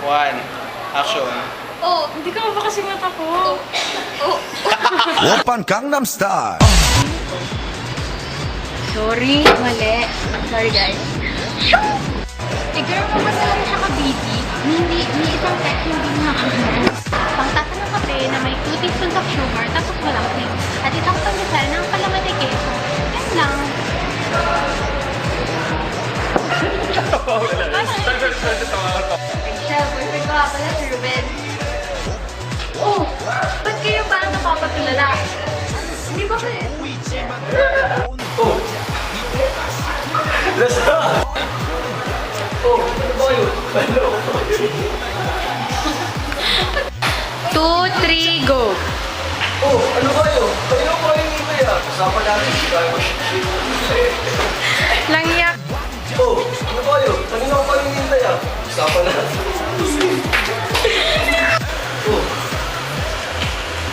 1, action. Oh, hindi ka ba kasi mata ko? Oh. Oppan Gangnam Style. Sorry, mali. Sorry, guys. Eh, girl, naman lang siya ka-busy. May isang text hindi nakakaroon. Pangtasa ng kape na may 2 teaspoons of sugar tapos walang cream. At isang pandesal ng palaman ay keso. Yan lang. Rachel, boyfriend ko nga pala si Ruben. Oh, ba't kayo parang napapatulala? Hindi ba kayo? Oh! Let's go! Oh, ano ba yun? Ano? 2, 3, go! Oh, ano ba yun? Kayo ko yung email ah. Kasama natin si Kaya Langyak! Oh, ano ba yun? Kanina ko pa yung hintay ah. Kasama natin. Oh.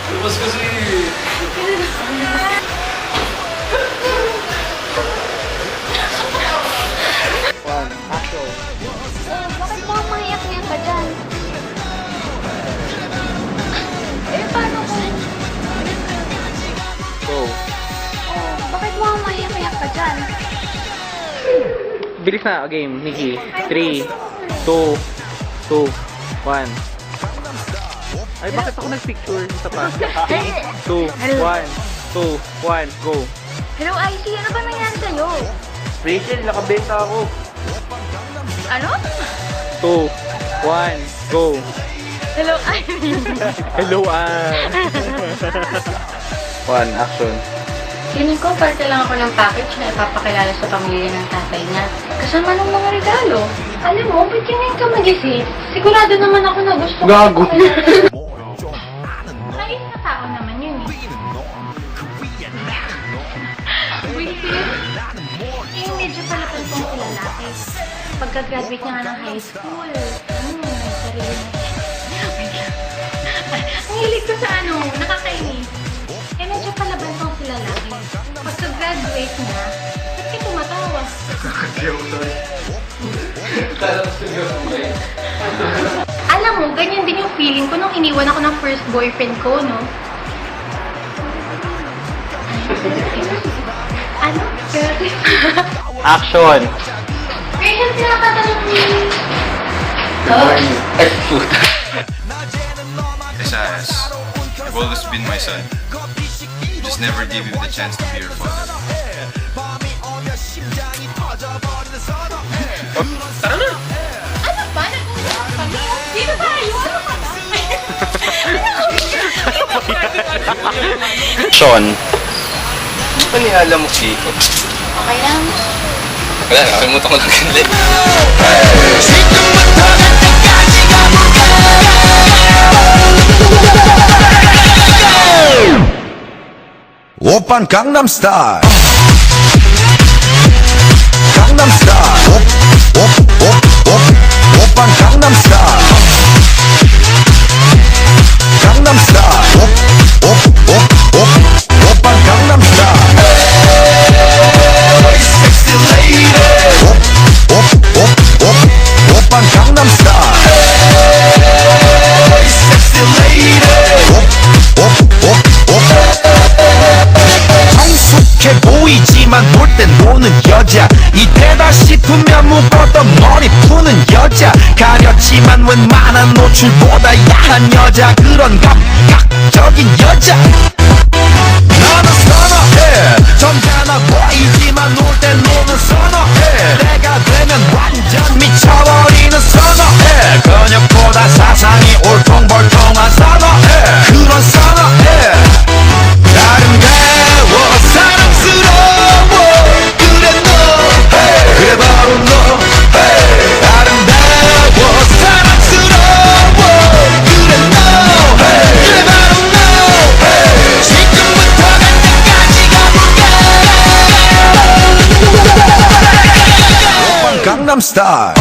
Tapos kasi... Action. Bakit mo maiyak-iyak ka dyan? Eh, paano kung... Go. Oh, bakit mo maiyak-iyak ka dyan? Bilis na, game, Nikki. 3, 2, 2, 1. Ay, bakit ako nag-picture? Isa pa. 3, 2, 1, 2, 1, go. Hello, IC. Ano ba nangyari sa'yo? Rachel, nakabenta ako. Ano? 2, 1, go. Hello, IC. Hello, 1, action. Feeling ko, parte lang ako ng package na ipapakilala sa pamilya ng tatay niya. Kasama ng mga regalo. Alam mo, ba't yun ka mag-isip? Sigurado naman ako na gusto ko. Gago. Ayos na tao naman yun eh. Wisit, eh medyo palapal kong lalaki. Pagka-graduate niya nga ng high school, may sarili na siya. Ang hilig ko sa nakakainis. Eh medyo palaban kong lalaki. Pagka-graduate niya, ba't ka tumatawa? Alam mo, ganyan din yung feeling ko nung iniwan ako ng first boyfriend ko, no? Ano? Action. Rachel, pinakatanong ni... Isaias, you've always been my son. Just never give him the chance to be your father. Tara na! Ano ba? Nag-uusap kami? Dito tayo! Ano ka ba? Sean, ano niya alam mo si... Okay lang. Wala, nakalimutan ko lang kanila. Oppan Gangnam Style. Gangnam Style. Oppan Gangnam Style. Gangnam Style. Oppan Gangnam Style. Hey, sexy lady. Oppan Gangnam Style. Hey, sexy lady. 성숙해 보이지만 놀 땐 노는 여자 이때다 싶으면 묶었던 머리 푸는 여자 가렸지만 웬만한 노출보다 야한 여자 그런 감각적인 여자 나는 선어해 점잖아 보이지만 놀 땐 노는 선어해 내가 되면 완전 미쳐버리는 선어해 근육보다 사상이 올통벌통한 선어해 그런 선어해 아름다워 사랑스러워 그래 너 hey. 그래 바로 너 hey. 아름다워 사랑스러워 그래 너 hey. 그래 바로 너 hey. 지금부터 갈 때까지 가볼까 Oppan Gangnam Style.